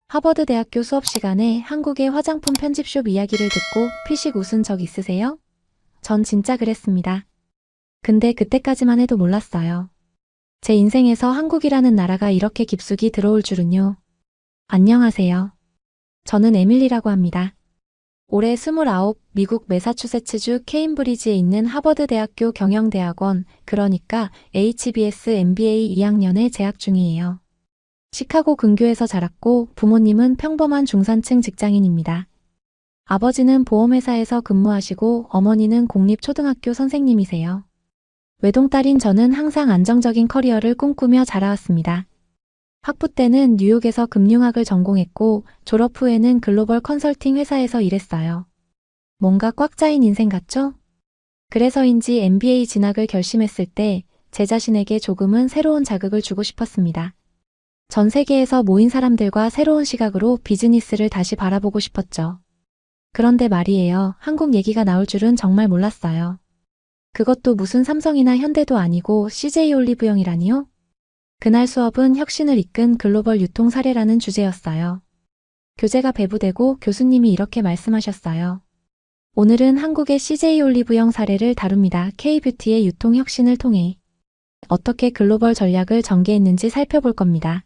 하버드 대학교 수업 시간에 한국의 화장품 편집숍 이야기를 듣고 피식 웃은 적 있으세요? 전 진짜 그랬습니다. 근데 그때까지만 해도 몰랐어요. 제 인생에서 한국이라는 나라가 이렇게 깊숙이 들어올 줄은요. 안녕하세요. 저는 에밀리라고 합니다. 올해 29, 미국 매사추세츠주 케임브리지에 있는 하버드 대학교 경영대학원, 그러니까 HBS MBA 2학년에 재학 중이에요. 시카고 근교에서 자랐고 부모님은 평범한 중산층 직장인입니다. 아버지는 보험회사에서 근무하시고 어머니는 공립초등학교 선생님이세요. 외동딸인 저는 항상 안정적인 커리어를 꿈꾸며 자라왔습니다. 학부 때는 뉴욕에서 금융학을 전공했고 졸업 후에는 글로벌 컨설팅 회사에서 일했어요. 뭔가 꽉 짜인 인생 같죠? 그래서인지 MBA 진학을 결심했을 때 제 자신에게 조금은 새로운 자극을 주고 싶었습니다. 전 세계에서 모인 사람들과 새로운 시각으로 비즈니스를 다시 바라보고 싶었죠. 그런데 말이에요. 한국 얘기가 나올 줄은 정말 몰랐어요. 그것도 무슨 삼성이나 현대도 아니고 CJ 올리브영이라니요? 그날 수업은 혁신을 이끈 글로벌 유통 사례라는 주제였어요. 교재가 배부되고 교수님이 이렇게 말씀하셨어요. 오늘은 한국의 CJ 올리브영 사례를 다룹니다. K-뷰티의 유통 혁신을 통해 어떻게 글로벌 전략을 전개했는지 살펴볼 겁니다.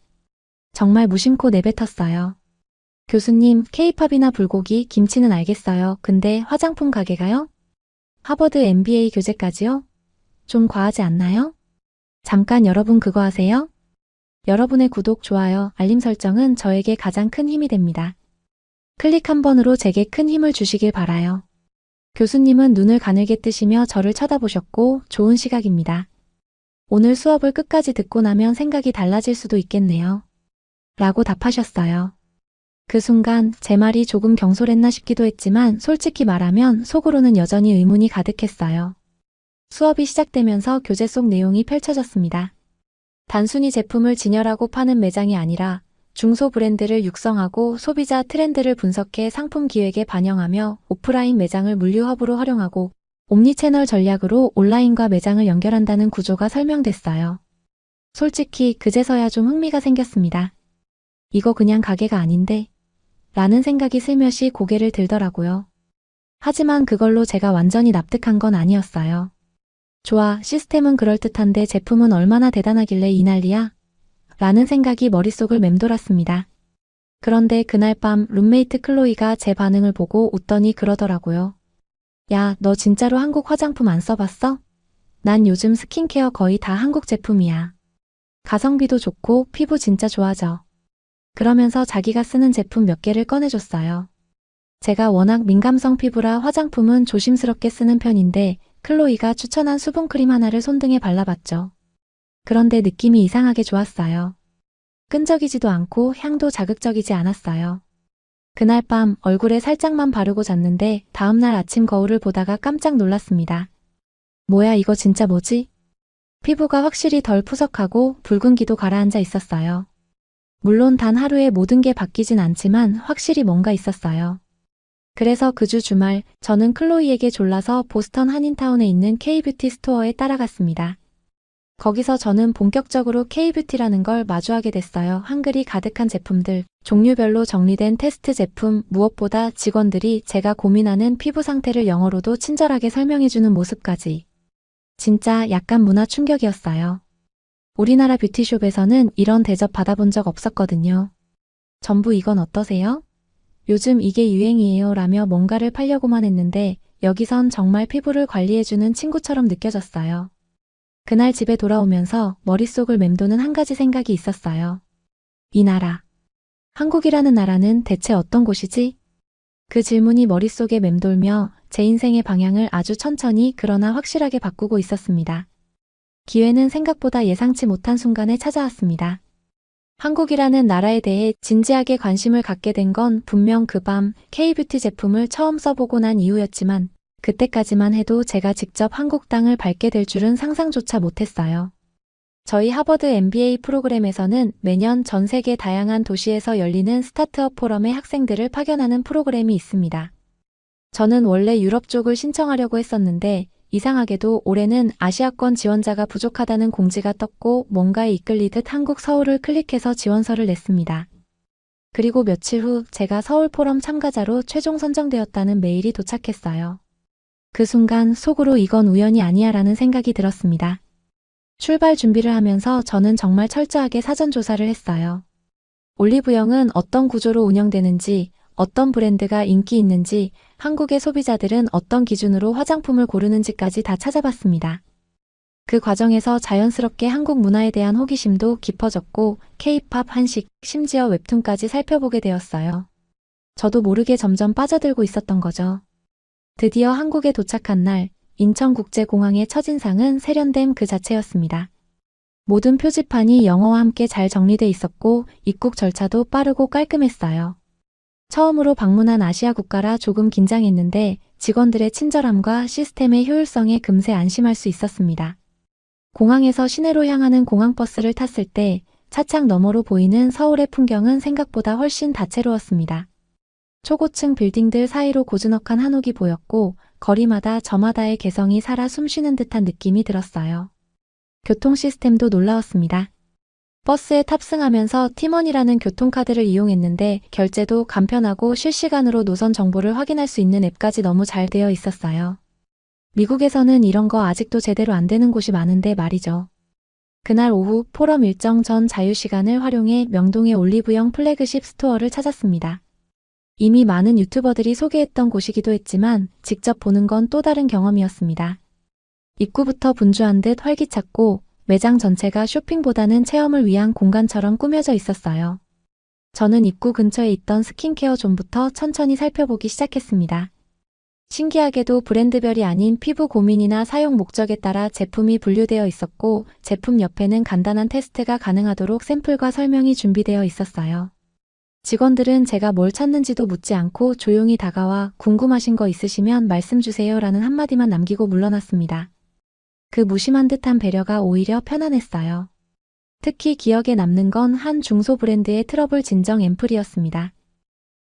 정말 무심코 내뱉었어요. 교수님, 케이팝이나 불고기, 김치는 알겠어요. 근데 화장품 가게가요? 하버드 MBA 교재까지요? 좀 과하지 않나요? 잠깐 여러분 그거 아세요? 여러분의 구독, 좋아요, 알림 설정은 저에게 가장 큰 힘이 됩니다. 클릭 한 번으로 제게 큰 힘을 주시길 바라요. 교수님은 눈을 가늘게 뜨시며 저를 쳐다보셨고 좋은 시각입니다. 오늘 수업을 끝까지 듣고 나면 생각이 달라질 수도 있겠네요. 라고 답하셨어요. 그 순간 제 말이 조금 경솔했나 싶기도 했지만 솔직히 말하면 속으로는 여전히 의문이 가득했어요. 수업이 시작되면서 교재 속 내용이 펼쳐졌습니다. 단순히 제품을 진열하고 파는 매장이 아니라 중소 브랜드를 육성하고 소비자 트렌드를 분석해 상품 기획에 반영하며 오프라인 매장을 물류 허브로 활용하고 옴니채널 전략으로 온라인과 매장을 연결한다는 구조가 설명됐어요. 솔직히 그제서야 좀 흥미가 생겼습니다. 이거 그냥 가게가 아닌데? 라는 생각이 슬며시 고개를 들더라고요. 하지만 그걸로 제가 완전히 납득한 건 아니었어요. 좋아, 시스템은 그럴듯한데 제품은 얼마나 대단하길래 이 난리야? 라는 생각이 머릿속을 맴돌았습니다. 그런데 그날 밤 룸메이트 클로이가 제 반응을 보고 웃더니 그러더라고요. 야, 너 진짜로 한국 화장품 안 써봤어? 난 요즘 스킨케어 거의 다 한국 제품이야. 가성비도 좋고 피부 진짜 좋아져. 그러면서 자기가 쓰는 제품 몇 개를 꺼내줬어요. 제가 워낙 민감성 피부라 화장품은 조심스럽게 쓰는 편인데 클로이가 추천한 수분크림 하나를 손등에 발라봤죠. 그런데 느낌이 이상하게 좋았어요. 끈적이지도 않고 향도 자극적이지 않았어요. 그날 밤 얼굴에 살짝만 바르고 잤는데 다음날 아침 거울을 보다가 깜짝 놀랐습니다. 뭐야 이거 진짜 뭐지? 피부가 확실히 덜 푸석하고 붉은기도 가라앉아 있었어요. 물론 단 하루에 모든 게 바뀌진 않지만 확실히 뭔가 있었어요. 그래서 그 주 주말 저는 클로이에게 졸라서 보스턴 한인타운에 있는 K-뷰티 스토어에 따라갔습니다. 거기서 저는 본격적으로 K-뷰티라는 걸 마주하게 됐어요. 한글이 가득한 제품들, 종류별로 정리된 테스트 제품, 무엇보다 직원들이 제가 고민하는 피부 상태를 영어로도 친절하게 설명해주는 모습까지. 진짜 약간 문화 충격이었어요. 우리나라 뷰티숍에서는 이런 대접 받아본 적 없었거든요. 전부 이건 어떠세요? 요즘 이게 유행이에요 라며 뭔가를 팔려고만 했는데 여기선 정말 피부를 관리해주는 친구처럼 느껴졌어요. 그날 집에 돌아오면서 머릿속을 맴도는 한 가지 생각이 있었어요. 이 나라. 한국이라는 나라는 대체 어떤 곳이지? 그 질문이 머릿속에 맴돌며 제 인생의 방향을 아주 천천히 그러나 확실하게 바꾸고 있었습니다. 기회는 생각보다 예상치 못한 순간에 찾아왔습니다. 한국이라는 나라에 대해 진지하게 관심을 갖게 된 건 분명 그 밤 K-뷰티 제품을 처음 써보고 난 이후였지만 그때까지만 해도 제가 직접 한국 땅을 밟게 될 줄은 상상조차 못했어요. 저희 하버드 MBA 프로그램에서는 매년 전 세계 다양한 도시에서 열리는 스타트업 포럼에 학생들을 파견하는 프로그램이 있습니다. 저는 원래 유럽 쪽을 신청하려고 했었는데 이상하게도 올해는 아시아권 지원자가 부족하다는 공지가 떴고 뭔가에 이끌리듯 한국 서울을 클릭해서 지원서를 냈습니다. 그리고 며칠 후 제가 서울 포럼 참가자로 최종 선정되었다는 메일이 도착했어요. 그 순간 속으로 이건 우연이 아니야 라는 생각이 들었습니다. 출발 준비를 하면서 저는 정말 철저하게 사전 조사를 했어요. 올리브영은 어떤 구조로 운영되는지, 어떤 브랜드가 인기 있는지, 한국의 소비자들은 어떤 기준으로 화장품을 고르는지까지 다 찾아봤습니다. 그 과정에서 자연스럽게 한국 문화에 대한 호기심도 깊어졌고 K-팝, 한식, 심지어 웹툰까지 살펴보게 되었어요. 저도 모르게 점점 빠져들고 있었던 거죠. 드디어 한국에 도착한 날, 인천국제공항의 첫인상은 세련됨 그 자체였습니다. 모든 표지판이 영어와 함께 잘 정리돼 있었고 입국 절차도 빠르고 깔끔했어요. 처음으로 방문한 아시아 국가라 조금 긴장했는데 직원들의 친절함과 시스템의 효율성에 금세 안심할 수 있었습니다. 공항에서 시내로 향하는 공항버스를 탔을 때 차창 너머로 보이는 서울의 풍경은 생각보다 훨씬 다채로웠습니다. 초고층 빌딩들 사이로 고즈넉한 한옥이 보였고 거리마다 저마다의 개성이 살아 숨쉬는 듯한 느낌이 들었어요. 교통 시스템도 놀라웠습니다. 버스에 탑승하면서 티머니라는 교통카드를 이용했는데 결제도 간편하고 실시간으로 노선 정보를 확인할 수 있는 앱까지 너무 잘 되어 있었어요. 미국에서는 이런 거 아직도 제대로 안 되는 곳이 많은데 말이죠. 그날 오후 포럼 일정 전 자유시간을 활용해 명동의 올리브영 플래그십 스토어를 찾았습니다. 이미 많은 유튜버들이 소개했던 곳이기도 했지만 직접 보는 건 또 다른 경험이었습니다. 입구부터 분주한 듯 활기찼고 매장 전체가 쇼핑보다는 체험을 위한 공간처럼 꾸며져 있었어요. 저는 입구 근처에 있던 스킨케어 존부터 천천히 살펴보기 시작했습니다. 신기하게도 브랜드별이 아닌 피부 고민이나 사용 목적에 따라 제품이 분류되어 있었고 제품 옆에는 간단한 테스트가 가능하도록 샘플과 설명이 준비되어 있었어요. 직원들은 제가 뭘 찾는지도 묻지 않고 조용히 다가와 궁금하신 거 있으시면 말씀 주세요 라는 한마디만 남기고 물러났습니다. 그 무심한 듯한 배려가 오히려 편안했어요. 특히 기억에 남는 건 한 중소 브랜드의 트러블 진정 앰플이었습니다.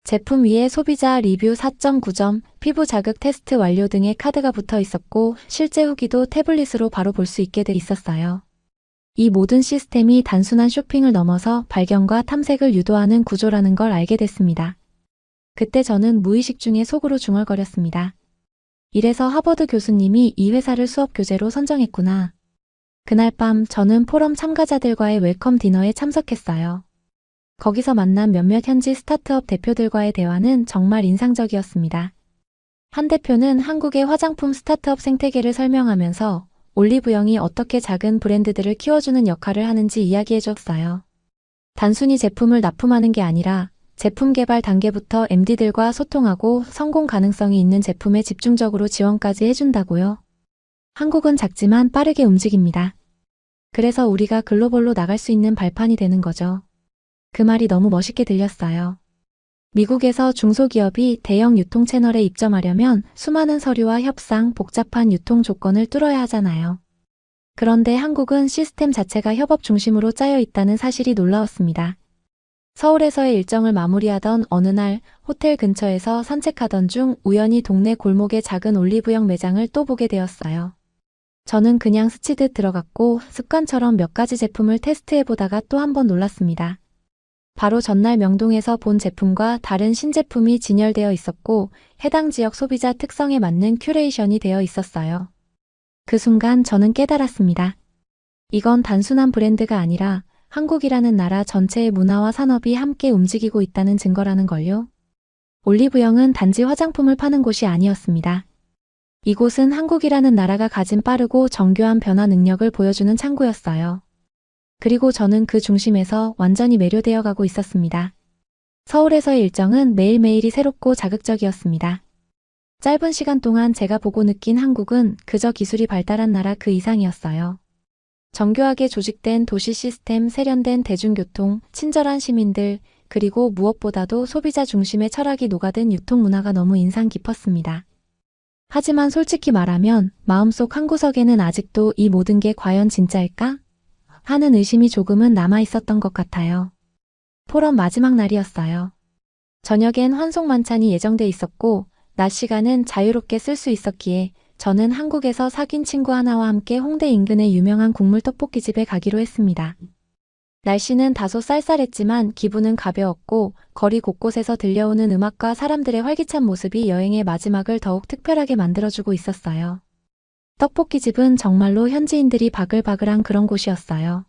제품 위에 소비자 리뷰 4.9점, 피부 자극 테스트 완료 등의 카드가 붙어 있었고 실제 후기도 태블릿으로 바로 볼 수 있게 돼 있었어요. 이 모든 시스템이 단순한 쇼핑을 넘어서 발견과 탐색을 유도하는 구조라는 걸 알게 됐습니다. 그때 저는 무의식 중에 속으로 중얼거렸습니다. 이래서 하버드 교수님이 이 회사를 수업 교재로 선정했구나. 그날 밤 저는 포럼 참가자들과의 웰컴 디너에 참석했어요. 거기서 만난 몇몇 현지 스타트업 대표들과의 대화는 정말 인상적이었습니다. 한 대표는 한국의 화장품 스타트업 생태계를 설명하면서 올리브영이 어떻게 작은 브랜드들을 키워주는 역할을 하는지 이야기해줬어요. 단순히 제품을 납품하는 게 아니라 제품 개발 단계부터 MD들과 소통하고 성공 가능성이 있는 제품에 집중적으로 지원까지 해준다고요. 한국은 작지만 빠르게 움직입니다. 그래서 우리가 글로벌로 나갈 수 있는 발판이 되는 거죠. 그 말이 너무 멋있게 들렸어요. 미국에서 중소기업이 대형 유통 채널에 입점하려면 수많은 서류와 협상, 복잡한 유통 조건을 뚫어야 하잖아요. 그런데 한국은 시스템 자체가 협업 중심으로 짜여 있다는 사실이 놀라웠습니다. 서울에서의 일정을 마무리하던 어느 날 호텔 근처에서 산책하던 중 우연히 동네 골목의 작은 올리브영 매장을 또 보게 되었어요. 저는 그냥 스치듯 들어갔고 습관처럼 몇 가지 제품을 테스트해보다가 또 한 번 놀랐습니다. 바로 전날 명동에서 본 제품과 다른 신제품이 진열되어 있었고 해당 지역 소비자 특성에 맞는 큐레이션이 되어 있었어요. 그 순간 저는 깨달았습니다. 이건 단순한 브랜드가 아니라 한국이라는 나라 전체의 문화와 산업이 함께 움직이고 있다는 증거라는 걸요. 올리브영은 단지 화장품을 파는 곳이 아니었습니다. 이곳은 한국이라는 나라가 가진 빠르고 정교한 변화 능력을 보여주는 창구였어요. 그리고 저는 그 중심에서 완전히 매료되어 가고 있었습니다. 서울에서의 일정은 매일매일이 새롭고 자극적이었습니다. 짧은 시간 동안 제가 보고 느낀 한국은 그저 기술이 발달한 나라 그 이상이었어요. 정교하게 조직된 도시 시스템, 세련된 대중교통, 친절한 시민들, 그리고 무엇보다도 소비자 중심의 철학이 녹아든 유통 문화가 너무 인상 깊었습니다. 하지만 솔직히 말하면 마음속 한구석에는 아직도 이 모든 게 과연 진짜일까? 하는 의심이 조금은 남아 있었던 것 같아요. 포럼 마지막 날이었어요. 저녁엔 환송 만찬이 예정돼 있었고 낮 시간은 자유롭게 쓸 수 있었기에 저는 한국에서 사귄 친구 하나와 함께 홍대 인근의 유명한 국물 떡볶이집에 가기로 했습니다. 날씨는 다소 쌀쌀했지만 기분은 가벼웠고 거리 곳곳에서 들려오는 음악과 사람들의 활기찬 모습이 여행의 마지막을 더욱 특별하게 만들어주고 있었어요. 떡볶이집은 정말로 현지인들이 바글바글한 그런 곳이었어요.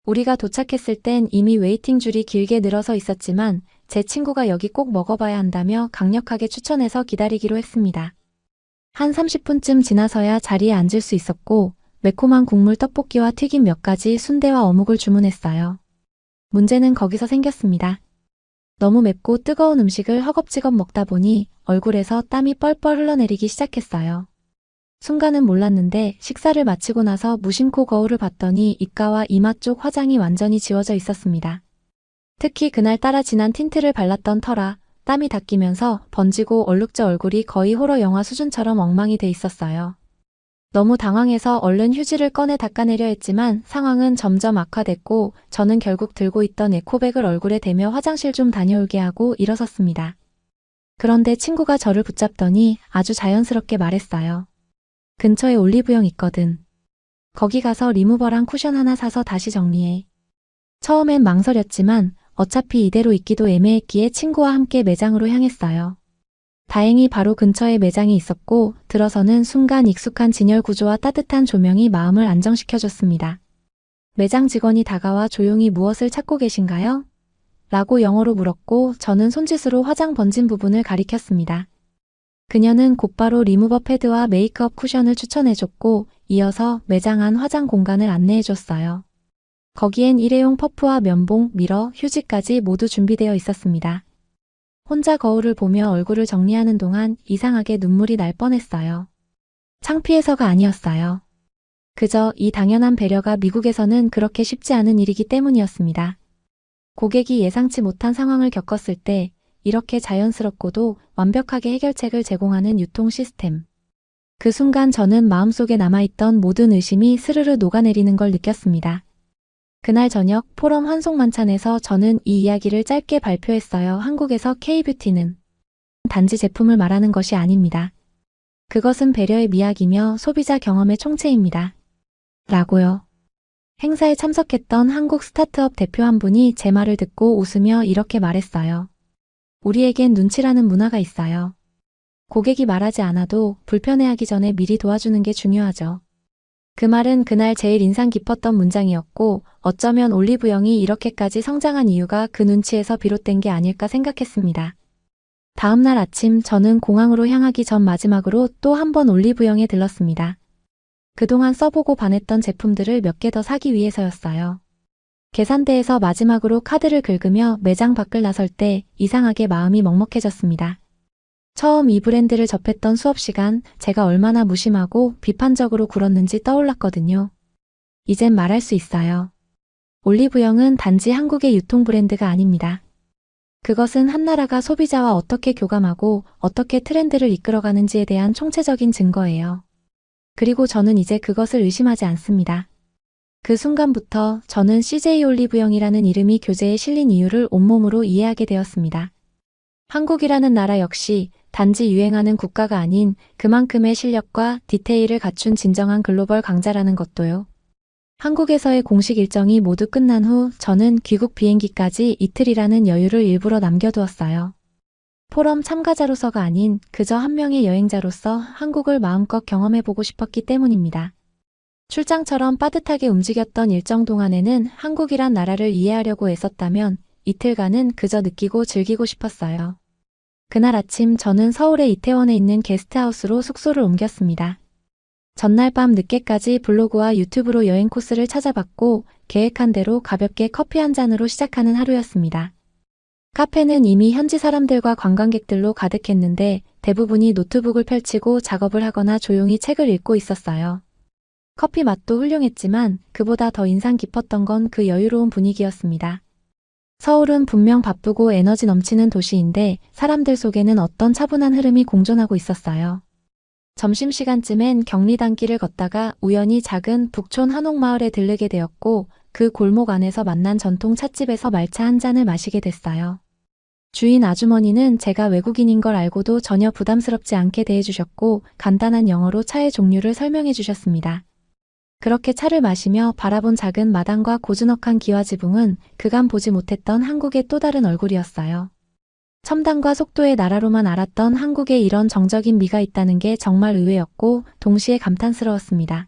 우리가 도착했을 땐 이미 웨이팅 줄이 길게 늘어서 있었지만 제 친구가 여기 꼭 먹어봐야 한다며 강력하게 추천해서 기다리기로 했습니다. 한 30분쯤 지나서야 자리에 앉을 수 있었고 매콤한 국물 떡볶이와 튀김 몇 가지 순대와 어묵을 주문했어요. 문제는 거기서 생겼습니다. 너무 맵고 뜨거운 음식을 허겁지겁 먹다 보니 얼굴에서 땀이 뻘뻘 흘러내리기 시작했어요. 순간은 몰랐는데 식사를 마치고 나서 무심코 거울을 봤더니 입가와 이마 쪽 화장이 완전히 지워져 있었습니다. 특히 그날따라 진한 틴트를 발랐던 터라 땀이 닦이면서 번지고 얼룩져 얼굴이 거의 호러 영화 수준처럼 엉망이 돼 있었어요. 너무 당황해서 얼른 휴지를 꺼내 닦아내려 했지만 상황은 점점 악화됐고 저는 결국 들고 있던 에코백을 얼굴에 대며 화장실 좀 다녀올게 하고 일어섰습니다. 그런데 친구가 저를 붙잡더니 아주 자연스럽게 말했어요. 근처에 올리브영 있거든. 거기 가서 리무버랑 쿠션 하나 사서 다시 정리해. 처음엔 망설였지만 어차피 이대로 있기도 애매했기에 친구와 함께 매장으로 향했어요. 다행히 바로 근처에 매장이 있었고 들어서는 순간 익숙한 진열 구조와 따뜻한 조명이 마음을 안정시켜줬습니다. 매장 직원이 다가와 조용히 무엇을 찾고 계신가요? 라고 영어로 물었고 저는 손짓으로 화장 번진 부분을 가리켰습니다. 그녀는 곧바로 리무버 패드와 메이크업 쿠션을 추천해줬고 이어서 매장 안 화장 공간을 안내해줬어요. 거기엔 일회용 퍼프와 면봉, 미러, 휴지까지 모두 준비되어 있었습니다. 혼자 거울을 보며 얼굴을 정리하는 동안 이상하게 눈물이 날 뻔했어요. 창피해서가 아니었어요. 그저 이 당연한 배려가 미국에서는 그렇게 쉽지 않은 일이기 때문이었습니다. 고객이 예상치 못한 상황을 겪었을 때 이렇게 자연스럽고도 완벽하게 해결책을 제공하는 유통 시스템. 그 순간 저는 마음속에 남아있던 모든 의심이 스르르 녹아내리는 걸 느꼈습니다. 그날 저녁 포럼 환송만찬에서 저는 이 이야기를 짧게 발표했어요. 한국에서 K-뷰티는 단지 제품을 말하는 것이 아닙니다. 그것은 배려의 미학이며 소비자 경험의 총체입니다. 라고요. 행사에 참석했던 한국 스타트업 대표 한 분이 제 말을 듣고 웃으며 이렇게 말했어요. 우리에겐 눈치라는 문화가 있어요. 고객이 말하지 않아도 불편해하기 전에 미리 도와주는 게 중요하죠. 그 말은 그날 제일 인상 깊었던 문장이었고 어쩌면 올리브영이 이렇게까지 성장한 이유가 그 눈치에서 비롯된 게 아닐까 생각했습니다. 다음 날 아침 저는 공항으로 향하기 전 마지막으로 또 한 번 올리브영에 들렀습니다. 그동안 써보고 반했던 제품들을 몇 개 더 사기 위해서였어요. 계산대에서 마지막으로 카드를 긁으며 매장 밖을 나설 때 이상하게 마음이 먹먹해졌습니다. 처음 이 브랜드를 접했던 수업 시간 제가 얼마나 무심하고 비판적으로 굴었는지 떠올랐거든요. 이젠 말할 수 있어요. 올리브영은 단지 한국의 유통 브랜드가 아닙니다. 그것은 한 나라가 소비자와 어떻게 교감하고 어떻게 트렌드를 이끌어가는지에 대한 총체적인 증거예요. 그리고 저는 이제 그것을 의심하지 않습니다. 그 순간부터 저는 CJ 올리브영이라는 이름이 교재에 실린 이유를 온몸으로 이해하게 되었습니다. 한국이라는 나라 역시 단지 유행하는 국가가 아닌 그만큼의 실력과 디테일을 갖춘 진정한 글로벌 강자라는 것도요. 한국에서의 공식 일정이 모두 끝난 후 저는 귀국 비행기까지 이틀이라는 여유를 일부러 남겨두었어요. 포럼 참가자로서가 아닌 그저 한 명의 여행자로서 한국을 마음껏 경험해보고 싶었기 때문입니다. 출장처럼 빠듯하게 움직였던 일정 동안에는 한국이란 나라를 이해하려고 애썼다면 이틀간은 그저 느끼고 즐기고 싶었어요. 그날 아침 저는 서울의 이태원에 있는 게스트하우스로 숙소를 옮겼습니다. 전날 밤 늦게까지 블로그와 유튜브로 여행 코스를 찾아봤고 계획한 대로 가볍게 커피 한 잔으로 시작하는 하루였습니다. 카페는 이미 현지 사람들과 관광객들로 가득했는데 대부분이 노트북을 펼치고 작업을 하거나 조용히 책을 읽고 있었어요. 커피 맛도 훌륭했지만 그보다 더 인상 깊었던 건 그 여유로운 분위기였습니다. 서울은 분명 바쁘고 에너지 넘치는 도시인데 사람들 속에는 어떤 차분한 흐름이 공존하고 있었어요. 점심시간쯤엔 경리단길을 걷다가 우연히 작은 북촌 한옥마을에 들르게 되었고 그 골목 안에서 만난 전통 찻집에서 말차 한 잔을 마시게 됐어요. 주인 아주머니는 제가 외국인인 걸 알고도 전혀 부담스럽지 않게 대해주셨고 간단한 영어로 차의 종류를 설명해 주셨습니다. 그렇게 차를 마시며 바라본 작은 마당과 고즈넉한 기와 지붕은 그간 보지 못했던 한국의 또 다른 얼굴이었어요. 첨단과 속도의 나라로만 알았던 한국에 이런 정적인 미가 있다는 게 정말 의외였고 동시에 감탄스러웠습니다.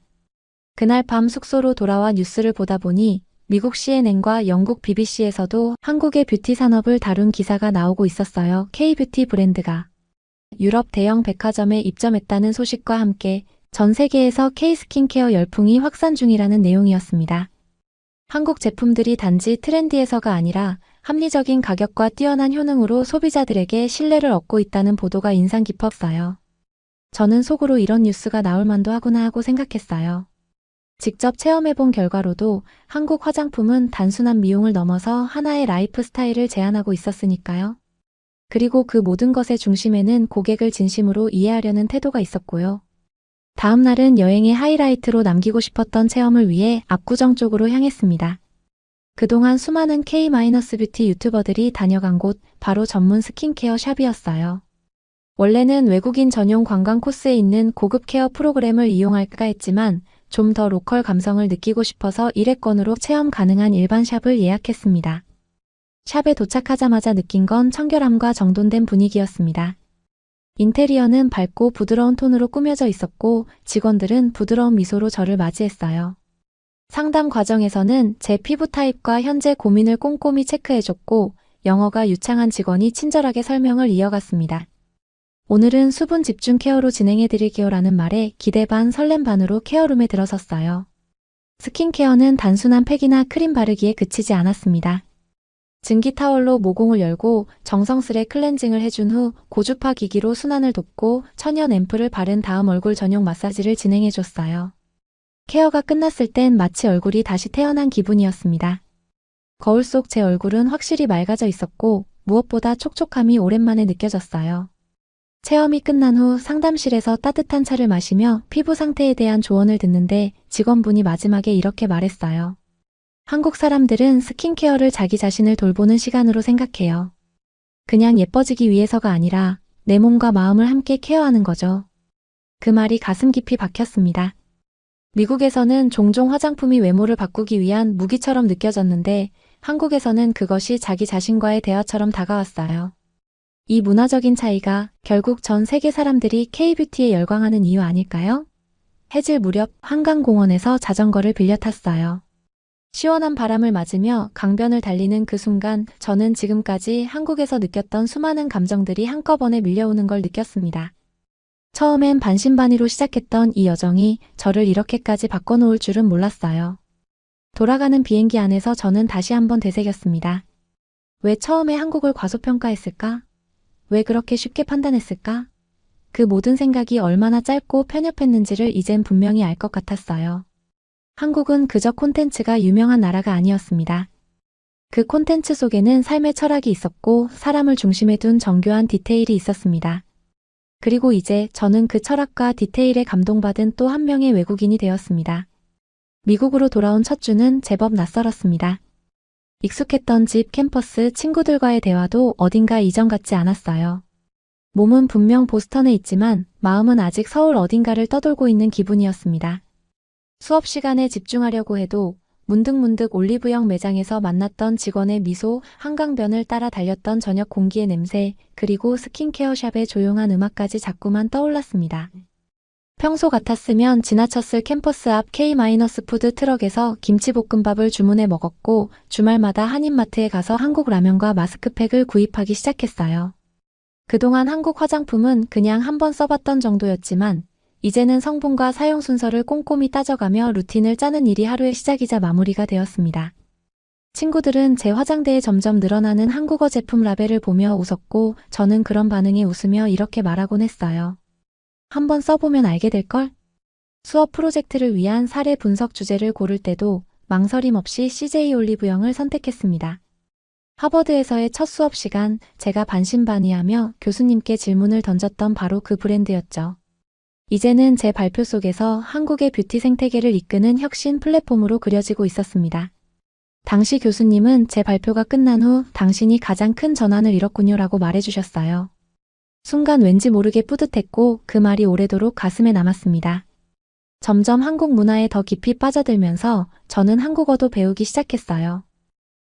그날 밤 숙소로 돌아와 뉴스를 보다 보니 미국 CNN과 영국 BBC에서도 한국의 뷰티 산업을 다룬 기사가 나오고 있었어요. K-뷰티 브랜드가 유럽 대형 백화점에 입점했다는 소식과 함께 전 세계에서 K-스킨케어 열풍이 확산 중이라는 내용이었습니다. 한국 제품들이 단지 트렌디해서가 아니라 합리적인 가격과 뛰어난 효능으로 소비자들에게 신뢰를 얻고 있다는 보도가 인상 깊었어요. 저는 속으로 이런 뉴스가 나올 만도 하구나 하고 생각했어요. 직접 체험해본 결과로도 한국 화장품은 단순한 미용을 넘어서 하나의 라이프 스타일을 제안하고 있었으니까요. 그리고 그 모든 것의 중심에는 고객을 진심으로 이해하려는 태도가 있었고요. 다음 날은 여행의 하이라이트로 남기고 싶었던 체험을 위해 압구정 쪽으로 향했습니다. 그동안 수많은 K-뷰티 유튜버들이 다녀간 곳 바로 전문 스킨케어 샵이었어요. 원래는 외국인 전용 관광 코스에 있는 고급 케어 프로그램을 이용할까 했지만 좀 더 로컬 감성을 느끼고 싶어서 일회권으로 체험 가능한 일반 샵을 예약했습니다. 샵에 도착하자마자 느낀 건 청결함과 정돈된 분위기였습니다. 인테리어는 밝고 부드러운 톤으로 꾸며져 있었고 직원들은 부드러운 미소로 저를 맞이했어요. 상담 과정에서는 제 피부 타입과 현재 고민을 꼼꼼히 체크해줬고 영어가 유창한 직원이 친절하게 설명을 이어갔습니다. 오늘은 수분 집중 케어로 진행해드릴게요라는 말에 기대 반 설렘 반으로 케어룸에 들어섰어요. 스킨케어는 단순한 팩이나 크림 바르기에 그치지 않았습니다. 증기 타월로 모공을 열고 정성스레 클렌징을 해준 후 고주파 기기로 순환을 돕고 천연 앰플을 바른 다음 얼굴 전용 마사지를 진행해줬어요. 케어가 끝났을 땐 마치 얼굴이 다시 태어난 기분이었습니다. 거울 속 제 얼굴은 확실히 맑아져 있었고 무엇보다 촉촉함이 오랜만에 느껴졌어요. 체험이 끝난 후 상담실에서 따뜻한 차를 마시며 피부 상태에 대한 조언을 듣는데 직원분이 마지막에 이렇게 말했어요. 한국 사람들은 스킨케어를 자기 자신을 돌보는 시간으로 생각해요. 그냥 예뻐지기 위해서가 아니라 내 몸과 마음을 함께 케어하는 거죠. 그 말이 가슴 깊이 박혔습니다. 미국에서는 종종 화장품이 외모를 바꾸기 위한 무기처럼 느껴졌는데 한국에서는 그것이 자기 자신과의 대화처럼 다가왔어요. 이 문화적인 차이가 결국 전 세계 사람들이 K-뷰티에 열광하는 이유 아닐까요? 해질 무렵 한강공원에서 자전거를 빌려 탔어요. 시원한 바람을 맞으며 강변을 달리는 그 순간 저는 지금까지 한국에서 느꼈던 수많은 감정들이 한꺼번에 밀려오는 걸 느꼈습니다. 처음엔 반신반의로 시작했던 이 여정이 저를 이렇게까지 바꿔놓을 줄은 몰랐어요. 돌아가는 비행기 안에서 저는 다시 한번 되새겼습니다. 왜 처음에 한국을 과소평가했을까? 왜 그렇게 쉽게 판단했을까? 그 모든 생각이 얼마나 짧고 편협했는지를 이젠 분명히 알 것 같았어요. 한국은 그저 콘텐츠가 유명한 나라가 아니었습니다. 그 콘텐츠 속에는 삶의 철학이 있었고 사람을 중심에 둔 정교한 디테일이 있었습니다. 그리고 이제 저는 그 철학과 디테일에 감동받은 또 한 명의 외국인이 되었습니다. 미국으로 돌아온 첫 주는 제법 낯설었습니다. 익숙했던 집, 캠퍼스, 친구들과의 대화도 어딘가 이전 같지 않았어요. 몸은 분명 보스턴에 있지만 마음은 아직 서울 어딘가를 떠돌고 있는 기분이었습니다. 수업 시간에 집중하려고 해도 문득문득 올리브영 매장에서 만났던 직원의 미소, 한강변을 따라 달렸던 저녁 공기의 냄새, 그리고 스킨케어 샵의 조용한 음악까지 자꾸만 떠올랐습니다. 평소 같았으면 지나쳤을 캠퍼스 앞 K-푸드 트럭에서 김치볶음밥을 주문해 먹었고 주말마다 한인마트에 가서 한국 라면과 마스크팩을 구입하기 시작했어요. 그동안 한국 화장품은 그냥 한번 써봤던 정도였지만 이제는 성분과 사용 순서를 꼼꼼히 따져가며 루틴을 짜는 일이 하루의 시작이자 마무리가 되었습니다. 친구들은 제 화장대에 점점 늘어나는 한국어 제품 라벨을 보며 웃었고 저는 그런 반응에 웃으며 이렇게 말하곤 했어요. 한번 써보면 알게 될걸? 수업 프로젝트를 위한 사례 분석 주제를 고를 때도 망설임 없이 CJ 올리브영을 선택했습니다. 하버드에서의 첫 수업 시간, 제가 반신반의하며 교수님께 질문을 던졌던 바로 그 브랜드였죠. 이제는 제 발표 속에서 한국의 뷰티 생태계를 이끄는 혁신 플랫폼으로 그려지고 있었습니다. 당시 교수님은 제 발표가 끝난 후 당신이 가장 큰 전환을 이뤘군요라고 말해주셨어요. 순간 왠지 모르게 뿌듯했고 그 말이 오래도록 가슴에 남았습니다. 점점 한국 문화에 더 깊이 빠져들면서 저는 한국어도 배우기 시작했어요.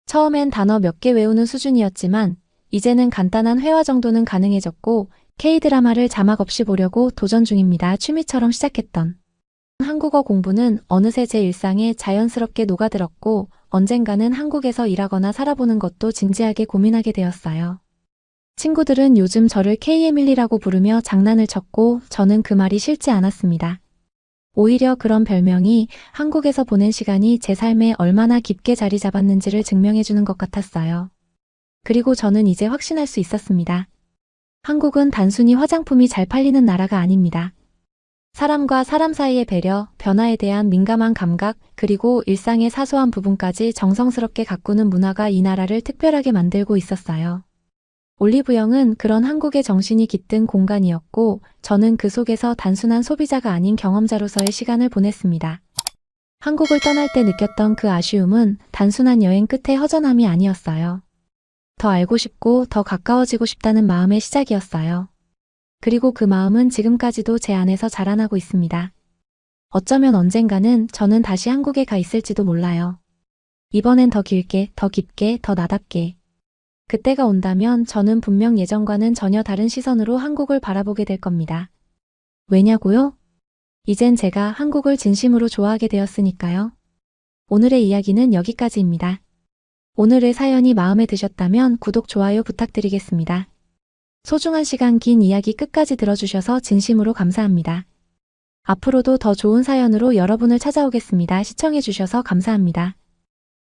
처음엔 단어 몇 개 외우는 수준이었지만 이제는 간단한 회화 정도는 가능해졌고 K-드라마를 자막 없이 보려고 도전 중입니다. 취미처럼 시작했던 한국어 공부는 어느새 제 일상에 자연스럽게 녹아들었고 언젠가는 한국에서 일하거나 살아보는 것도 진지하게 고민하게 되었어요. 친구들은 요즘 저를 K-에밀리라고 부르며 장난을 쳤고 저는 그 말이 싫지 않았습니다. 오히려 그런 별명이 한국에서 보낸 시간이 제 삶에 얼마나 깊게 자리 잡았는지를 증명해주는 것 같았어요. 그리고 저는 이제 확신할 수 있었습니다. 한국은 단순히 화장품이 잘 팔리는 나라가 아닙니다. 사람과 사람 사이의 배려, 변화에 대한 민감한 감각, 그리고 일상의 사소한 부분까지 정성스럽게 가꾸는 문화가 이 나라를 특별하게 만들고 있었어요. 올리브영은 그런 한국의 정신이 깃든 공간이었고 저는 그 속에서 단순한 소비자가 아닌 경험자로서의 시간을 보냈습니다. 한국을 떠날 때 느꼈던 그 아쉬움은 단순한 여행 끝의 허전함이 아니었어요. 더 알고 싶고 더 가까워지고 싶다는 마음의 시작이었어요. 그리고 그 마음은 지금까지도 제 안에서 자라나고 있습니다. 어쩌면 언젠가는 저는 다시 한국에 가 있을지도 몰라요. 이번엔 더 길게, 더 깊게, 더 나답게. 그때가 온다면 저는 분명 예전과는 전혀 다른 시선으로 한국을 바라보게 될 겁니다. 왜냐고요? 이젠 제가 한국을 진심으로 좋아하게 되었으니까요. 오늘의 이야기는 여기까지입니다. 오늘의 사연이 마음에 드셨다면 구독, 좋아요 부탁드리겠습니다. 소중한 시간, 긴 이야기 끝까지 들어주셔서 진심으로 감사합니다. 앞으로도 더 좋은 사연으로 여러분을 찾아오겠습니다. 시청해주셔서 감사합니다.